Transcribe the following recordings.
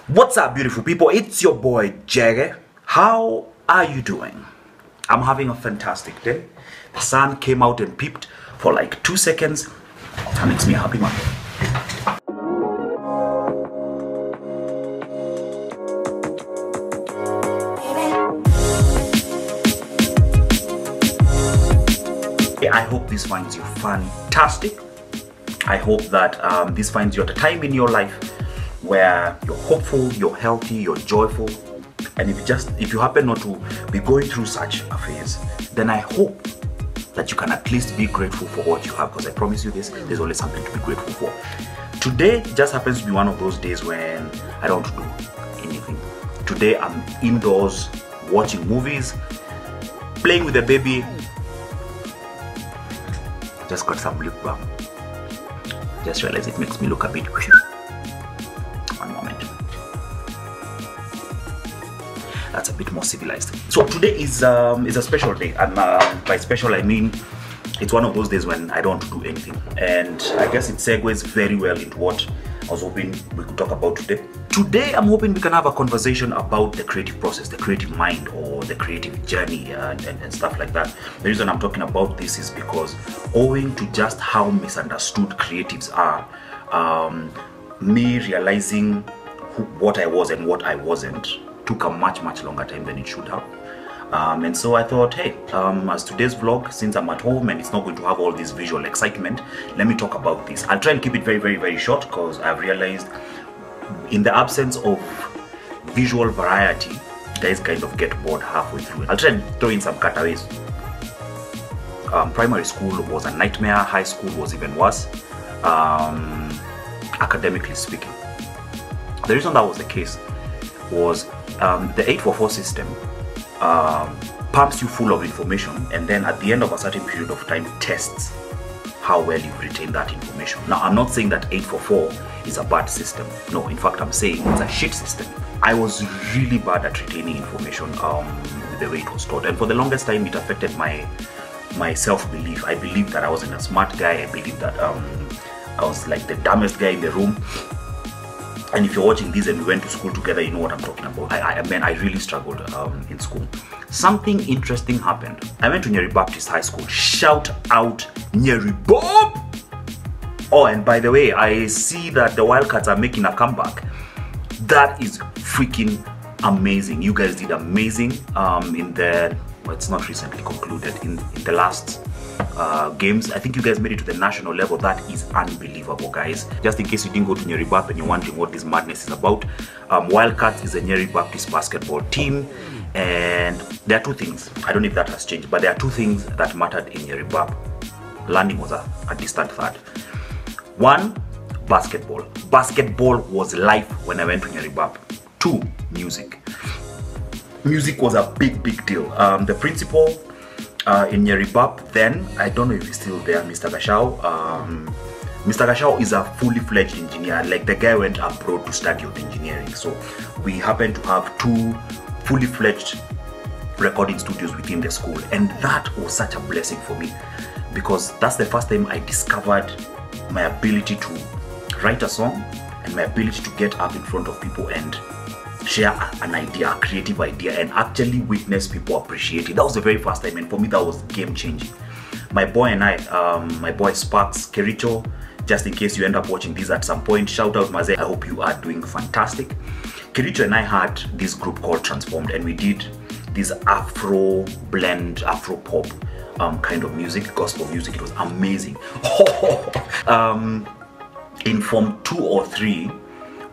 What's up, beautiful people? It's your boy Jege. How are you doing? I'm having a fantastic day. The sun came out and peeped for like 2 seconds. That makes me happy, man. I hope this finds you fantastic. I hope that this finds you at a time in your life where you're hopeful, you're healthy, you're joyful. And if you happen not to be going through such a phase, then I hope that you can at least be grateful for what you have, because I promise you this, there's always something to be grateful for. Today just happens to be one of those days when I don't do anything. Today I'm indoors watching movies, playing with the baby. Just got some lip balm. Just realized it makes me look a bit. One moment. That's a bit more civilized. So today is a special day, and by special I mean it's one of those days when I don't do anything, and I guess it segues very well into what I was hoping we could talk about today. Today I'm hoping we can have a conversation about the creative process, the creative mind, or the creative journey, and stuff like that. The reason I'm talking about this is because owing to just how misunderstood creatives are, me realizing what I was and what I wasn't took a much longer time than it should have. And so I thought, hey, as today's vlog, since I'm at home and it's not going to have all this visual excitement, let me talk about this. I'll try and keep it very short, because I've realized in the absence of visual variety, guys kind of get bored halfway through. I'll try and throw in some cutaways. Primary school was a nightmare. High school was even worse, academically speaking. The reason that was the case was the 844 system pumps you full of information, and then at the end of a certain period of time tests how well you've retained that information. Now, I'm not saying that 844 is a bad system. No, in fact, I'm saying it's a shit system. I was really bad at retaining information with the way it was taught, and for the longest time it affected my self-belief. I believed that I wasn't a smart guy. I believed that I was like the dumbest guy in the room. And if you're watching this and we went to school together, you know what I'm talking about. I really struggled in school. Something interesting happened. I went to Nyeri Baptist High School. Shout out Nyeri Bob! Oh, and by the way, I see that the Wildcats are making a comeback. That is freaking amazing. You guys did amazing in the, well, it's not recently concluded, in the last games. I think you guys made it to the national level. That is unbelievable, guys. Just in case you didn't go to Nyeri Bap and you're wondering what this madness is about, Wildcats is a Nyeri Baptist basketball team, and there are two things. I don't know if that has changed, but there are two things that mattered in Nyeri Bap. Learning was a distant third. One, basketball. Basketball was life when I went to Nyeri Bap. Two, music. Music was a big deal. The principal in Nyeri Bap then, I don't know if he's still there, Mr. Gashao. Mr. Gashao is a fully fledged engineer. Like, the guy went abroad to study of engineering. So we happened to have two fully fledged recording studios within the school, and that was such a blessing for me, because that's the first time I discovered my ability to write a song and my ability to get up in front of people and share an idea, a creative idea, and actually witness people appreciate it. That was the very first time, and for me that was game changing. My boy and I, my boy Sparks Kericho, just in case you end up watching this at some point, shout out Maze, I hope you are doing fantastic. Kericho and I had this group called Transformed, and we did this Afro blend, Afro pop kind of music, gospel music. It was amazing. In Form 2 or 3,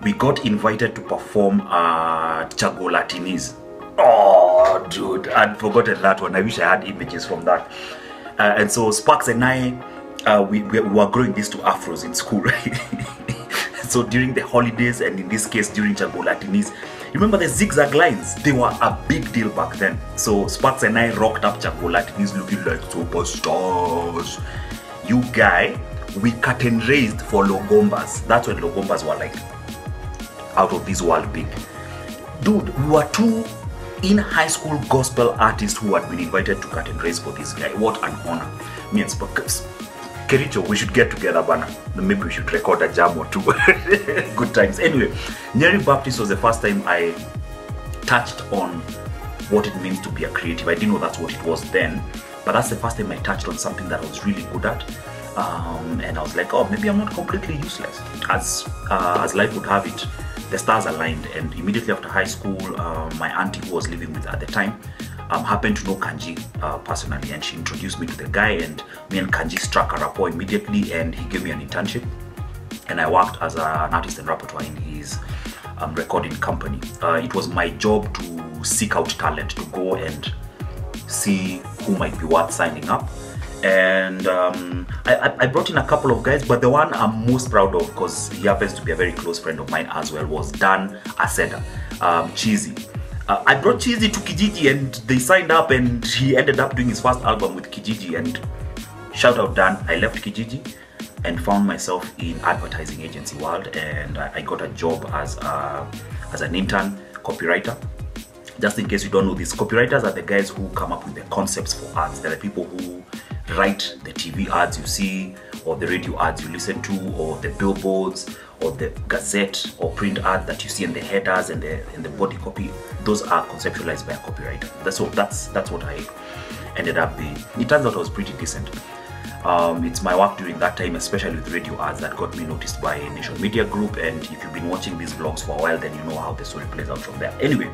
we got invited to perform at Chagolatinis. Oh, dude, I'd forgotten that one. I wish I had images from that. And so Sparks and I, we were growing these two afros in school, right? So during the holidays, and in this case during Chagolatinis, remember the zigzag lines? They were a big deal back then. So Sparks and I rocked up Chagolatinis looking like superstars. You guy, we curtain raised for Logombas. That's when Logombas were like out of this world big. Dude, we were two in high school gospel artists who had been invited to curtain raise for this guy. What an honor. Me and Sparks Kericho, we should get together, Bana. Maybe we should record a jam or two. Good times. Anyway, Nyeri Baptist was the first time I touched on what it means to be a creative. I didn't know that's what it was then, but that's the first time I touched on something that I was really good at. And I was like, oh, maybe I'm not completely useless. As life would have it, the stars aligned, and immediately after high school, my auntie who was living with at the time happened to know Kanji personally, and she introduced me to the guy, and me and Kanji struck a rapport immediately, and he gave me an internship, and I worked as an artist and rapporteur in his recording company. It was my job to seek out talent, to go and see who might be worth signing up. And I brought in a couple of guys, but the one I'm most proud of, because he happens to be a very close friend of mine as well, was Dan Aseda, Cheesy. I brought Cheesy to Kijiji, and they signed up, and he ended up doing his first album with Kijiji. And shout out Dan. I left Kijiji and found myself in advertising agency world, and I got a job as an intern copywriter. Just in case you don't know this, copywriters are the guys who come up with the concepts for ads. They're the people who write the TV ads you see, or the radio ads you listen to, or the billboards, or the gazette or print ad that you see in the headers and the body copy. Those are conceptualized by a copywriter. That's what I ended up being. It turns out I was pretty decent. It's my work during that time, especially with radio ads, that got me noticed by Nation Media Group. And if you've been watching these vlogs for a while, then you know how the story plays out from there. Anyway,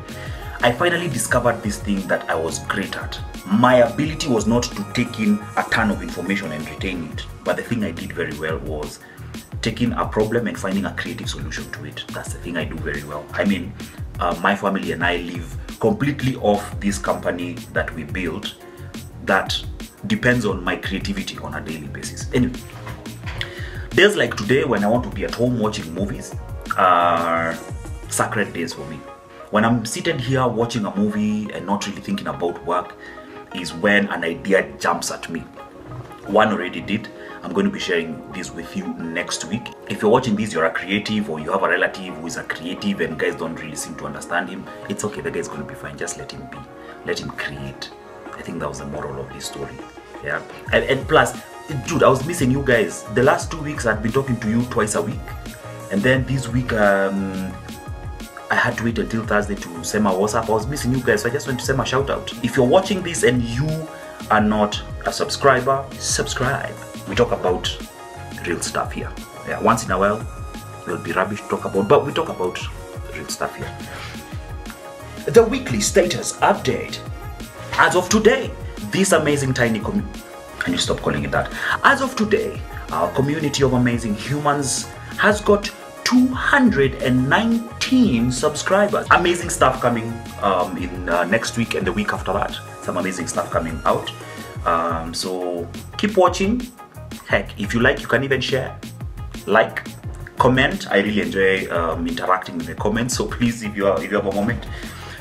I finally discovered this thing that I was great at. My ability was not to take in a ton of information and retain it, but the thing I did very well was taking a problem and finding a creative solution to it. That's the thing I do very well. I mean, my family and I live completely off this company that we built that depends on my creativity on a daily basis. Anyway, days like today, when I want to be at home watching movies, are sacred days for me. When I'm seated here watching a movie and not really thinking about work is when an idea jumps at me. One already did. I'm going to be sharing this with you next week. If you're watching this, you're a creative, or you have a relative who is a creative and guys don't really seem to understand him, it's okay, the guy's going to be fine. Just let him be. Let him create. I think that was the moral of this story. Yeah. And plus, dude, I was missing you guys. The last 2 weeks I'd been talking to you twice a week. And then this week, I had to wait until Thursday to send my WhatsApp. I was missing you guys, so I just went to send my shout out. If you're watching this and you are not a subscriber, subscribe. We talk about real stuff here. Yeah, once in a while, there'll be rubbish to talk about, but we talk about real stuff here. The weekly status update. As of today, this amazing tiny community, can you stop calling it that? As of today, our community of amazing humans has got 219 subscribers. Amazing stuff coming in next week and the week after that. Some amazing stuff coming out. So keep watching. Heck, if you like, you can even share, like, comment. I really enjoy interacting with the comments. So please, if you have a moment,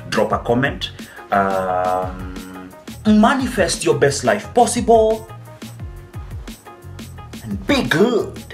drop a comment. Manifest your best life possible and be good.